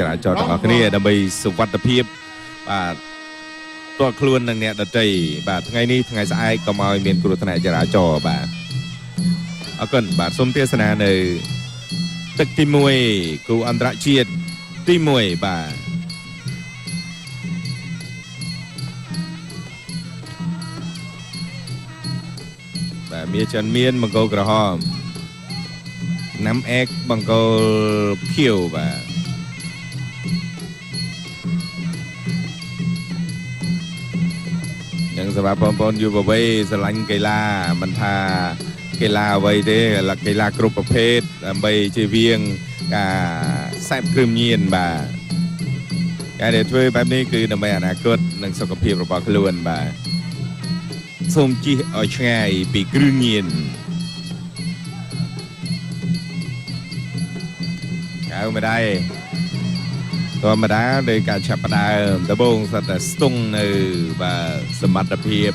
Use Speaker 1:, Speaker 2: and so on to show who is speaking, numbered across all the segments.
Speaker 1: ចរាចរណ៍ទាំងអស់គ្នាដើម្បីសុវត្ថិភាពបាទតើខ្លួននឹងអ្នកដតីបាទថ្ងៃនេះថ្ងៃស្អែកកុំឲ្យមានគ្រោះថ្នាក់ចរាចរណ៍បាទអរគុណបាទសូមទេសនានៅទឹកទី1គូអន្តរជាតិទី1បាទបាទមានចិនមានបង្គោលក្រហមណាំអែកបង្គោលខៀវបាទយ៉ាងសម្រាប់បងប្អូនយុវវ័យស្រឡាញ់កីឡាមិនថាកីឡាអ្វីទេកីឡាគ្រប់ប្រភេទដើម្បីជៀសវាងការសែបគ្រឿងញៀនបាទការដែលធ្វើបែបនេះគឺដើម្បីអនាគតនិងសុខភាពរបស់ខ្លួនបាទសូមជិះឲ្យឆ្ងាយពីគ្រឿងញៀនហៅមិនដែរធម្មតាដោយការចាប់ផ្ដើមដំបូងសិតតែស្ទង់នៅបាទសមត្ថភាព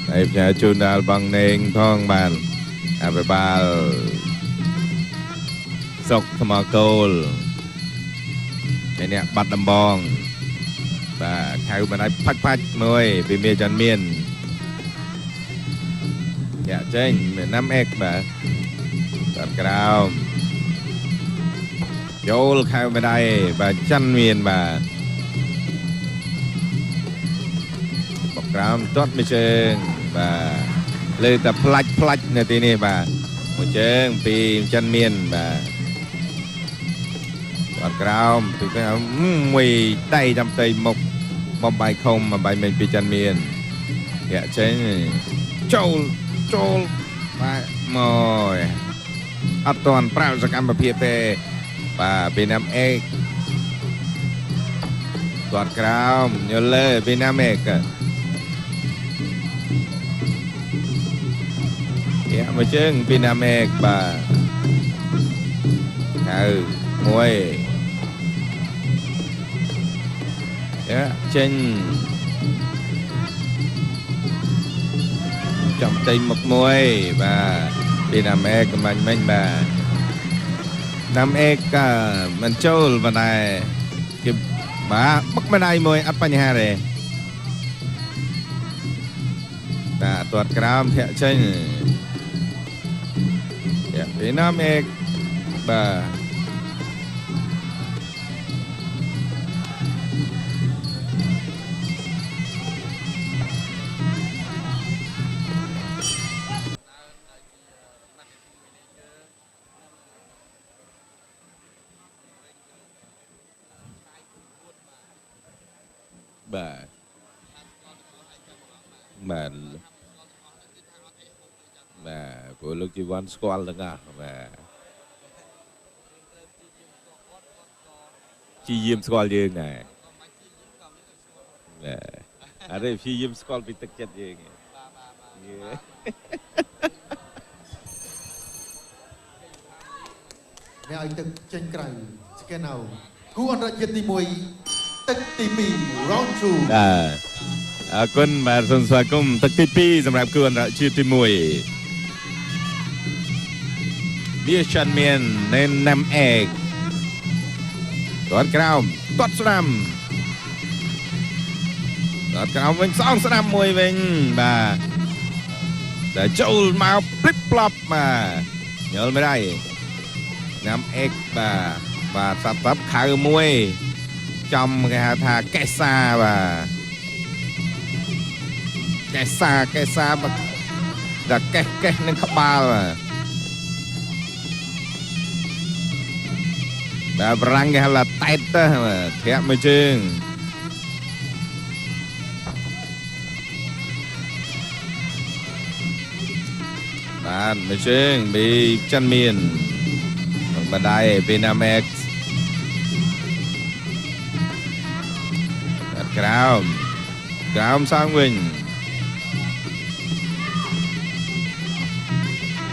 Speaker 1: ហើយផ្ញើជូនដល់បងនេងផងបានអភិបាលសុកថ្មគោលហើយអ្នកបាត់ដំបងបាទខៅមិនឲ្យផាច់មួយពីមានចាន់មានយ៉ាចេញមានណាំអេកបាទបាត់ក្រោមចូលខៅមិនដែរបាទចាន់មានបាទបកក្រោមទាត់មួយជើងបាទលើតែផ្លាច់នៅទីនេះបាទមួយជើងពីចាន់មានបាទបាត់ក្រោមពីមួយដៃចាំផ្ទៃមុខបំបាយខុំបំបាយមិនពីចាន់មានយ៉ាចេញចូលបាទមកអត់ទាន់ប្រើសកម្មភាពទេបាទពីណាំអេកគាត់ក្រោមយល់លើពីណាំអេកយ៉ាមកជើងពីណាំអេកបាទហើយមួយយ៉ាចេញចំតៃមុខមួយបាទពីណាំអេកមាញ់បាទណាំអេកក៏មិនចូលបណ្ដៃគេបាទបឹកបណ្ដៃមួយអត់បញ្ហាទេបាទទាត់ក្រោមធាក់ចេញពីណាំអេកបាទបាទព្រោះលោកជីវ័នស្គាល់ទាំងអស់បាទជីយាមស្គាល់យើងដែរបាទអរិយជីយាមស្គាល់ពីទឹកចិត្តយើង
Speaker 2: អ្នកឲ្យទឹកចេញក្រៅស្កេនអោគូអន្តរជាតិទី1ទឹកទី2 round 2
Speaker 1: អរគុណបាទសូមស្វាគមន៍ទឹកទី2សម្រាប់គូអន្តរជាតិទី1វាចាន់មានណែនណាំអេកទាត់ក្រោមទាត់ស្ដាំទាត់ក្រោមវិញស្អងស្ដាំមួយវិញបាទតែចូលមកព្រិបផ្លប់បាទយល់មិនដែរណាំអេកបាទសាប់ខៅមួយចំគេហៅថាកេសាបាទកេសាមកដល់កេសនឹងក្បាលបាទបារាំងគេហៅថាតែតទៅធ្លាក់មួយជើងបាទមួយជើងពីចិនមានបណ្ដៃពីណាមេកក្រោមសងវិញ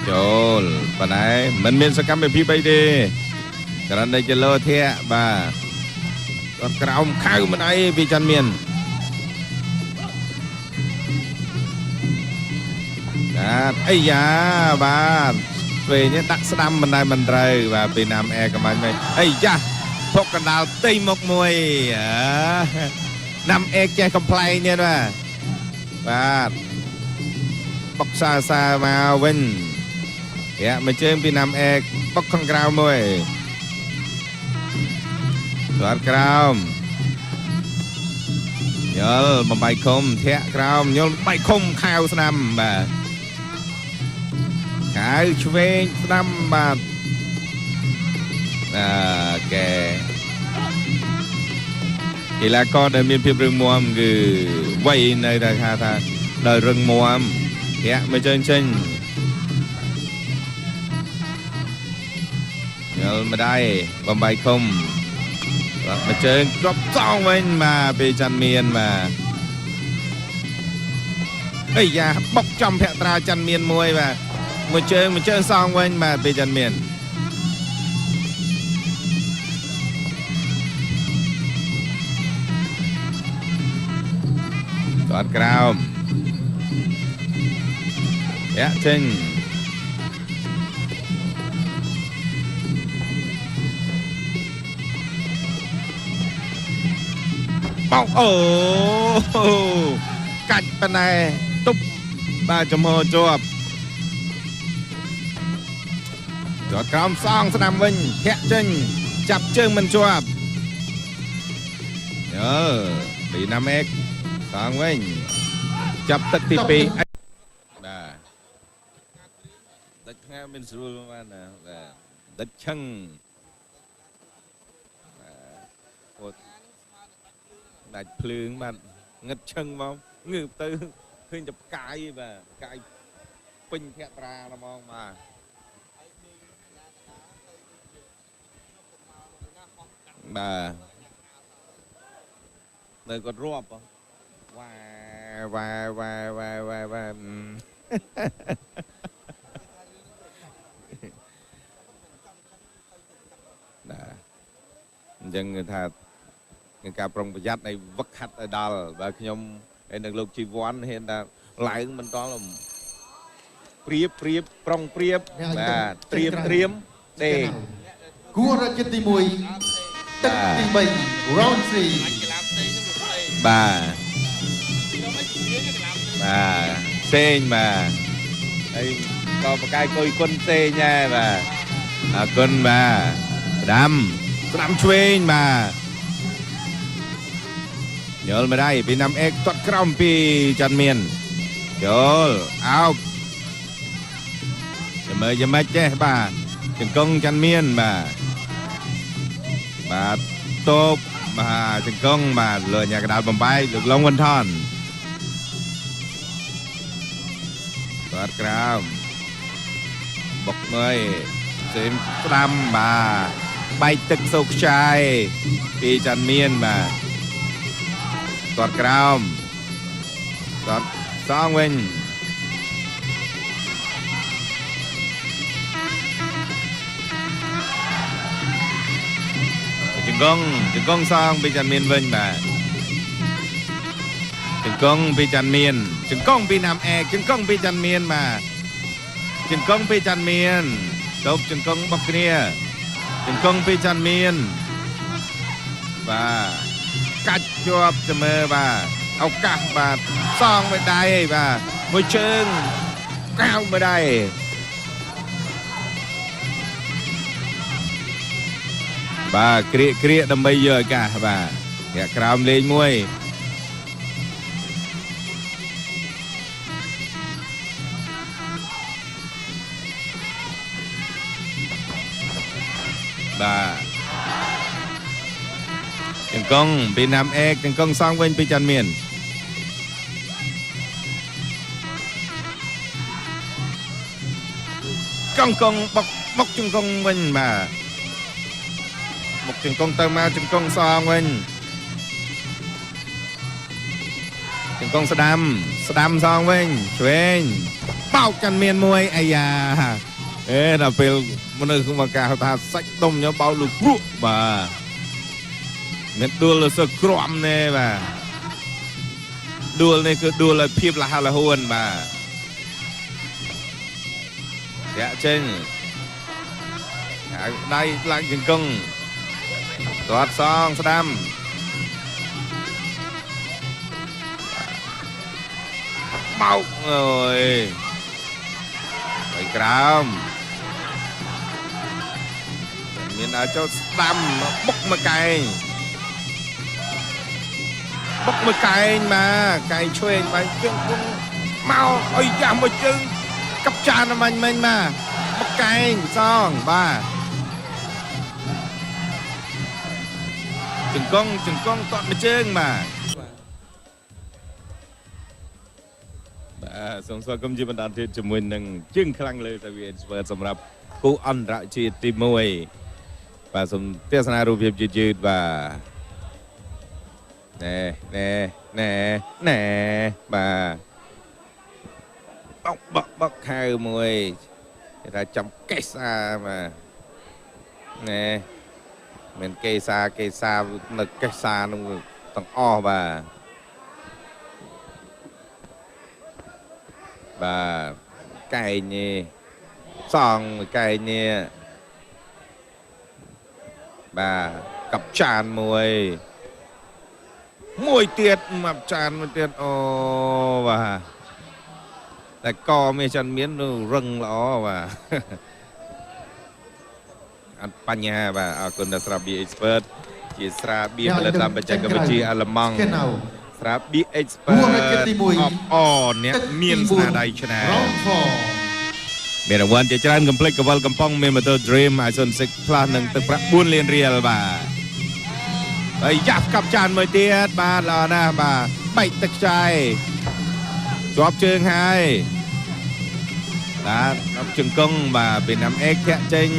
Speaker 1: ចូលបណ្ដៃមិនមានសកម្មភាពអីទេគ្រាន់តែជាលោធាក់បាទគាត់ក្រោមខៅមិនអីពីចាន់មាន អីយ៉ាបាទពេលនេះដាក់ស្ដាំបណ្ដៃមិនត្រូវបាទពីណាំអែកំាញ់មិនអីយ៉ាផុកកណ្ដាលទៃមកមួយណាំអែចេះកំ pl ែងនេះបាទបុកសាមកវិញយ៉ាមកជើងពីណាំអែបុកខាងក្រៅមួយគាត់ក្រោមយល់បំបីខុំធាក់ក្រោមយល់បៃខុំខាវស្ដាំបាទខាវឆ្វេងស្ដាំបាទអូខេកីឡាករដែលមានភាពរឹងមាំគឺវ័យនៅតែថាដោយរឹងមាំធាក់មកជើងចេញយល់ម្ដាយបំបីខុំមកជើងគ្រាប់សងវិញមកពីច័ន្ទមានបាទអីយ៉ាបុកចំភក្ត្រាច័ន្ទមានមួយបាទមួយជើងសងវិញបាទពីច័ន្ទមានគាត់ក្រោមយ៉ាចេញបោកអូកាច់ប៉ុណ្ណេះទប់បាទចំហជាប់គាត់ក្រោមសងស្ដាំវិញធាក់ចេញចាប់ជើងមិនជាប់ពីណាមេកសងវិញចាប់ទឹកទី2បាទដាច់ថ្ងៃមានស្រួលបានណាបាទដាច់ឆឹងដាច់ភ្លើងបាទងឹតឆឹងមកងើបទៅឃើញតែផ្កាយបាទផ្កាយពេញភក្ត្រាហ្មងបាទបាទនៅគាត់រាប់វ៉ាអញ្ចឹងគឺថាការប្រុងប្រយ័ត្ននៃវឹកហាត់ឲ្យដល់បើខ្ញុំហើយនឹងលោកជីវ័នហ៊ានថាឡើងមិនតល់ព្រៀបប្រុងព្រៀបបាទត្រៀមដេក
Speaker 2: គួររជិតទី1ទឹកទី3 round 3
Speaker 1: បាទសេងបាទហើយក៏បកាយគុយគុណសេងដែរបាទអរគុណបាទស្ដាំឆ្វេងបាទយល់មិនដែរពីណាំអេកទាត់ក្រោមពីច័ន្ទមានយល់អោបចាំមើលយ៉ាងម៉េចចេះបាទចង្គង់ច័ន្ទមានបាទតូបបាទចង្គង់បាទលើញ៉ាកដាលបំបែកលោកឡុងវ៉ាន់ថនទាត់ក្រោមបុកមួយសេមស្ដាំបាទបែកទឹកសោកខ្ចាយពីច័ន្ទមានបាទគាត់ក្រោមគាត់សងវិញចង្គង់សងពីច័ន្ទមានវិញបាទចង្គង់ពីច័ន្ទមានចង្គង់ពីណាំអែកចង្គង់ពីច័ន្ទមានបាទចង្គង់ពីច័ន្ទមានតបចង្គង់របស់គ្នាចង្គង់ពីច័ន្ទមានបាទកាច់ជាប់ចាំមើលបាទឱកាសបាទសងមួយដៃបាទមួយជើងកៅមួយដៃបាទក្រៀកដើម្បីយកឱកាសបាទអ្នកក្រោមលេងមួយបាទចង្គង់ពីណាំអេកចង្គង់សងវិញពីច័ន្ទមានកង្គបុកចង្គង់វិញបាទបុកចង្គង់ទៅមកចង្គង់សងវិញចង្គង់ស្ដាំសងវិញឆ្វេងបោកច័ន្ទមានមួយអាយ៉ាដល់ពេលមនុស្សមកកាថាសាច់ដុំញ៉ោបោកលុព្រក់បាទមានដួលលើសក្រំណែបាទដួលនេះគឺដួលឲ្យភាពលះហួនបាទ Dạ trên đây lại chừng cung toát xong đâm bọc rồi vậy cram miền ở chỗ đâm bốc mà cày mà cày chuyên mà chân cũng mau ôi giảm một chân cấp tràn là mình mà bốc cày xong ba chừng con toàn mà chân mà song song công tyบรรดาที่จมูกหนึ่งจึงครั้งเลยแต่เวียนเปิดสำหรับกูอันระชีตีมวยป่าสมเทศนารูปเพียบยืดว่าแน่บ่าบกข้าวมวยเราจำเกษามาแน่เหมือนเกษานึกเกษาต้องอ้อบ่าไก่เนี่ยซองไก่เนี่ยกับจานมวยเตียดมาจานมันเตียดโอ้แต่ก็ไม่จันเมียนรึงล้ออันปัญญาเอาคนดัสราบีเอ็กซ์เพรสจีสราบีผลิตตามปัจจัยกับบัญชีอัลมังครับบีเอ็กซ์เพรสออกอ่อนเนี่ยเมียนสนาได้ชนะเมื่อวันจะจานกัมเพล็กกับวัลกัมปองเมมเบอร์ดรีมไอซอนเซ็กพลาหนึ่งตึกประบุญเรียนเรียลไอ้ยับกับจานมวยเตียดรอนะใบตึกใจจวบเชิงให้นับจึงกงเป็นน้ำเอ็กแค่เจง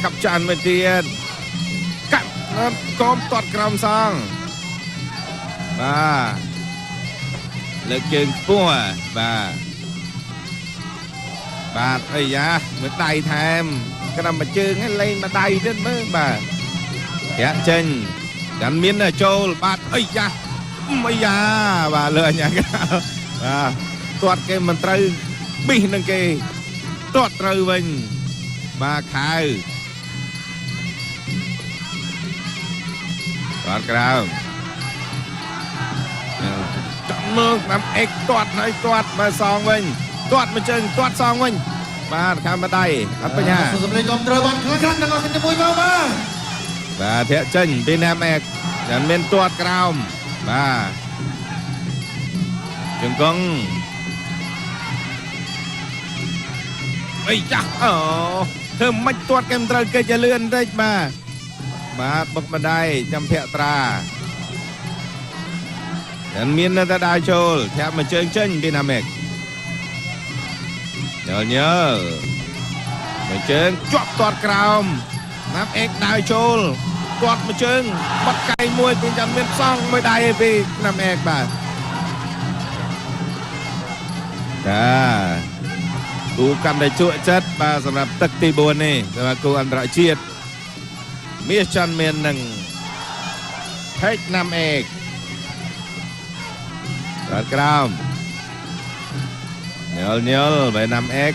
Speaker 1: กับจานมวยเตียดกัดก้มตอดกรามซองเลิกเชิงปัวไอ้ยาเหมือนไตแทมก็นำมาเชิงให้เล่นมาไตเด่นมั้งแค่เจงดันมินโจลไอ้ยาไม่ยาเลยอย่างเงี้ยตัวเกมมันตรึบี้นั่งเกตัวตรึวินขายตัวกราวจับมือนำเอกตัวให้ตัวมาซองวินตัวมาเชิงตัวซองวินข้ามมาได้อัปยา
Speaker 2: สุดสำเร็จกอมเตอร์บอลครั้งนักเอาขึ้นจะมวยมา
Speaker 1: เทะเจนเป็นน้ำเอกยันเป็นตัวกราวจึงกงไอ้ยักษ์เธอไม่ตัวเกมตราเกจะเลื่อนได้มาบกมาได้จำเพะตรายันมีนนาตาดาโชลแทบมาเชิงเช่นเป็นน้ำเอกเนื้อมาเชิงจวบตัวกราวน้ำเอกดาวโชลตัวมาเชิงบัดไก่มวยเป็นจันเป็นซ่องไม่ได้ไปน้ำเอกกูกันได้จุจัดสำหรับตึกตีบวนนี่สำหรับกูอันตรายเชียดมีจันเมียนหนึ่งเพชรน้ำเอกตัดกรามเนียวไปน้ำเอก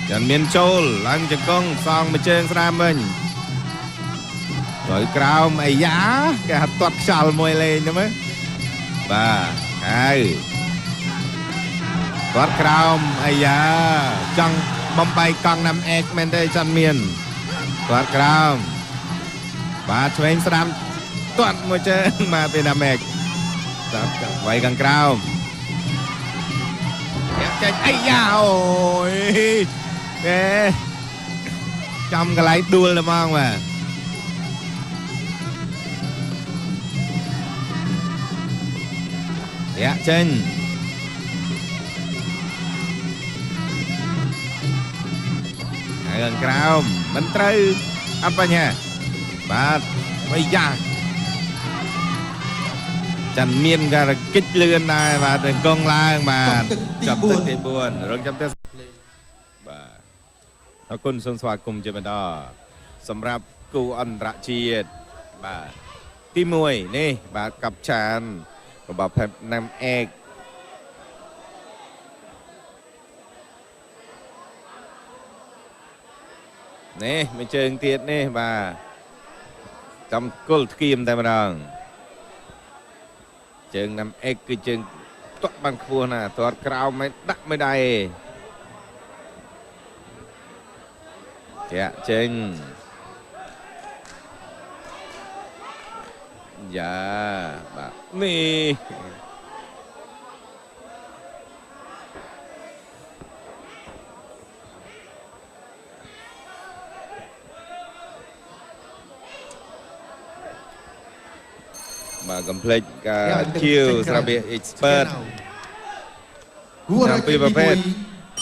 Speaker 1: จันเมียนโจลหลังจากกงซองมาเชิงสนามมันต่อยกรามไอ้ยาแกตัดชัลมวยเลยใช่ไหมไอ้ตัวกราวไอ้ยาจังบอมไปกองนำเอกแมนได้จันเมียนตัวกราวช่วยสนามตัวมวยเจอมาเป็นนำเอกไว้กังกราวใจไอ้ยาโอ้ยแกจำกันไรดูเลยมองว่าเจนgần Crown bánh trừ apa nha bây giờ chẳng miên ra kích lươn này và đừng con la mà chập tức thì buồn rồi chập tức nóคุณสวัสดิ์กุมเจริญดอสำหรับกูอันระเชียดที่มวยนี่กับชานกับแบบนำเอก nè mới chơi tiết nè và trong cột kim tại mà chơi nằm ếch cứ chơi toát bằng khuôn à toát cao mới đắt mới đầy dạ trên dạ bà mi bà complete cả chiều ra biệt expert trong piประเภท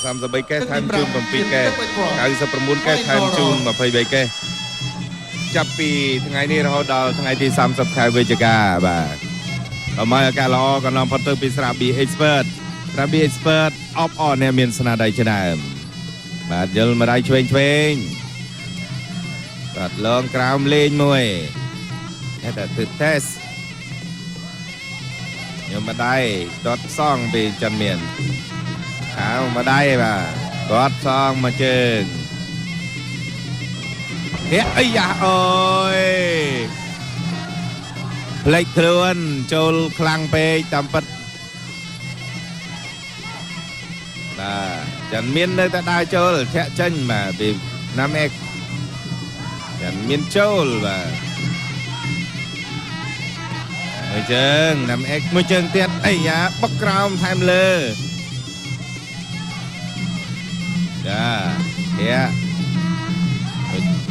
Speaker 1: 30 cái tham chun 7 cái 99 cái tham chun 23 cái ចាប់ពីថ្ងៃនេះរហូតដល់ថ្ងៃទី30 ខែវិច្ឆិកាបាទអំពីអាការល្អក៏នាំផុតទៅពីស្រាបៀ expert ស្រាបៀ expert អបអរអ្នកមានស្នាដៃច្រើនបាទយល់ម្ដាយឆ្វេងបាទលងក្រោមលេងមួយតែទៅ test ខ្ញុំម្ដាយដុតសងពីចិនមានហៅម្ដាយបាទគាត់សងមកជើងអីយ៉ាអើយផ្លេចខ្លួនចូលខ្លាំងពេកតាមពិតបាទចិនមាននៅតែដើរចូលធាក់ចេញបាទពីណាំអេកចិនមានចូលបាទមួយជើងណាំអេកមួយជើងទៀតអីយ៉ាបុកក្រោមថែមលើចាធាក់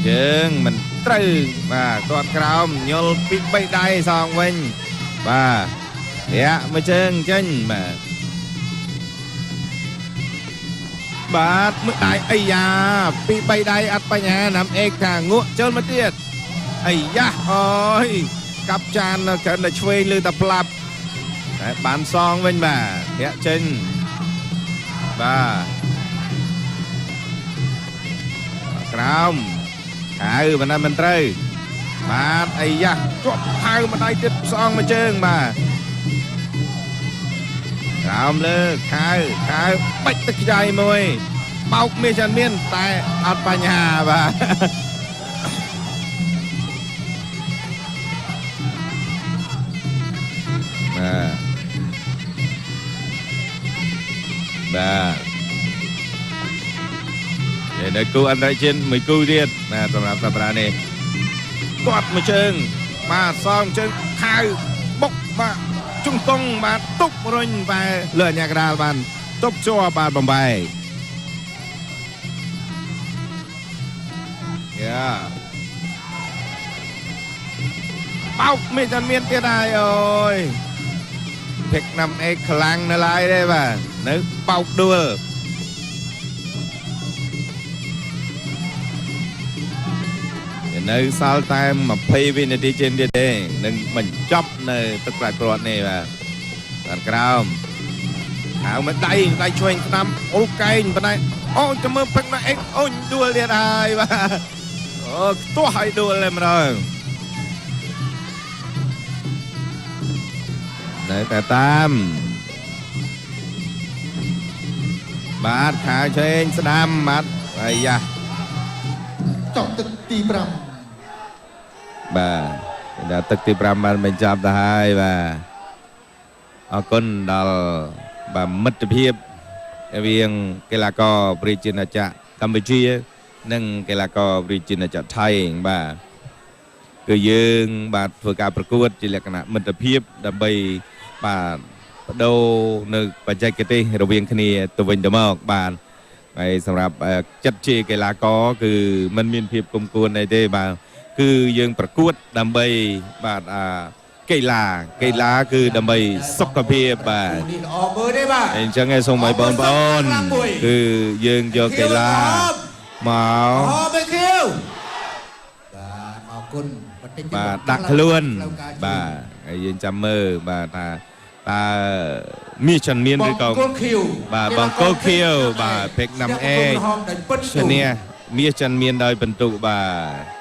Speaker 1: ជើងមិនត្រូវបាទគាត់ក្រោមញល់ពី3ដៃសងវិញបាទធាក់មួយជើងចេញបាទមួយដៃអីយ៉ាពី3ដៃអត់បញ្ហាណាំអេកថាងក់ចូលមកទៀតអីយ៉ាអើយកាប់ចាននៅក្រៅតែឆ្វេងលើតែផ្លាប់តែបានសងវិញបាទធាក់ចេញបាទក្រោមហៅបណ្ណាមិនត្រូវបាទអីយ៉ាជាប់ហៅម្ដាយទៀតផ្សងមួយជើងបាទក្រោមលើខៅបាច់ទឹកខ្ចាយមួយបោកមានចាន់មានតែអត់បញ្ហាបាទបាទនៅគូអន្តរជាតិមួយគូទៀតបាទសម្រាប់សប្តាហ៍នេះគាត់មួយជើងបាទសងជើងខៅបុកបាទជង្គង់បាទទុបរុញបាទលើអញ្ញាកដាលបានទុបជាប់បាទបំបែកយ៉ាបោកមានតែមានទៀតហើយអូយភេកណាំអេកខ្លាំងនៅឡើយទេបាទនៅបោកដួលនៅសល់តែ20 វិនាទីជាងទៀតទេនឹងបញ្ចប់នៅទឹកប្រាច់ព្រាត់នេះបាទខាងក្រោមហៅមកដៃឆ្វេងស្ដាំអូកែងប៉ុន្តែអូចាំមើលផឹកណាអេកអូដួលទៀតហើយបាទអូខ្ទាស់ឲ្យដួលតែម្ដងនៅតែតាមបាទខាងឆ្វេងស្ដាំបាទអាយ៉ា
Speaker 2: ចប់ទឹកទី5
Speaker 1: បាទដល់ទឹកទី5បានបញ្ចប់ទៅហើយបាទអរគុណដល់បាទមិត្តភាពរវាងកីឡាករប្រជាជាតិកម្ពុជានិងកីឡាករប្រជាជាតិថៃបាទគឺយើងបាទធ្វើការប្រកួតជាលក្ខណៈមិត្តភាពដើម្បីបាទបដូរនៅបច្ចេកទេសរវាងគ្នាទៅវិញទៅមកបាទហើយសម្រាប់ចិត្តជាកីឡាករគឺมันមានភាពគុំគួនអីទេបាទគឺយើងប្រកួតដើម្បីបាទកីឡាគឺដើម្បីសុខភាពបាទ
Speaker 3: នេះល្អមើលទេបាទ
Speaker 1: អញ្ចឹងឯងសូមឲ្យបងប្អូនគឺយើងយកកីឡាមក
Speaker 3: អូខេបាទអរគុណបន្តិច
Speaker 1: បាទដាក់ខ្លួនបាទហើយយើងចាំមើលបាទថាតើមានចិនមានឬក៏បាទបងកូខៀវបាទពេកណាំអេឈ្នះមានចិនមានដោយបន្ទុកបាទ